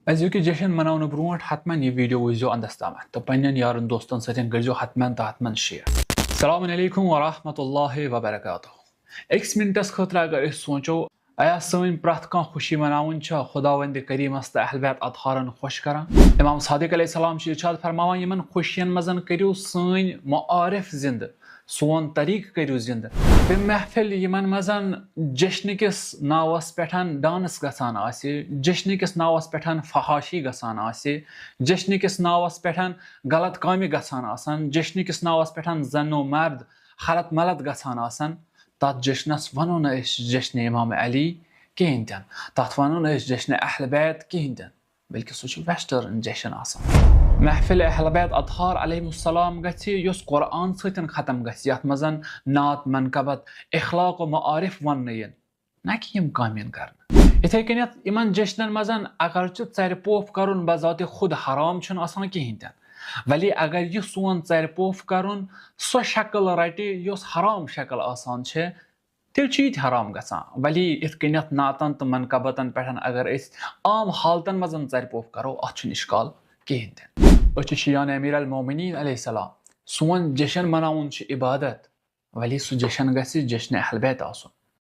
अजुक जशन मनावन bro हतमन यह video वो अंदस तम तो पन्न यारन दोस्तन सतन कर हतमन तो हतमन शेयर। अस्सलाम वालेकुम वरहमतुल्लाहि वबरकातुहू। एक्स मिनटस खतर अगर सोचो आया सन प्रथ कह खुशी मनावन खुदावंद करीमस तो अहल बैत अतहारन खुश कर। इमाम सादिक अलैहिस्सलाम इरशाद फरमावान यमन खुशियन मजन करियो सन मआरिफ जिंद, सोन तरीक करियो जिंद। तम महफिल यमन मजन जश्न किस नावस पेठन डांस गसान आसे, जश्न किस नावस पेठन फहाशी गसान आसे, जश्न किस नावस पेठन गलत कामि गसान आसन, जश्न किस नावस पेठन जन्नो मर्द खलत मलत गसान आसन, तथ जश्नस वनो न जश्न इमाम अली कहें तन, तथ वनो न जश्न अहल बैत कहें तन, बल्कि सह वेस्टर्न जश्न आसान। महफिल अहल बैत अतहार अलैहिमुस्सलाम गछि युस कुरान सतन खत्म गछि, यथ मजन नात मनकबत इखलाक व मआरिफ वन यन, ना कि यम कामिन करन। इथे कनियत इमन जश्नन मजन अगर चर पोफ करुन बजाते खुद हराम छन आसान कहें तन, वली अगर यह सोन चर पोफ करुन सो शक्ल रटे युस हराम शक्ल आसान छे, तेल यह हराम गसान। वली इत कनियत नातन तो मनकबतन पेठन अगर आम हालतन मजन चर पोफ करो अथ इश्काल कहें तन। शियान अमीर अल मोमिनीन अलैहिस्सलाम सोन जशन मनावन इबादत, वली सह जशन गछि जश्न अहल बैत आसन।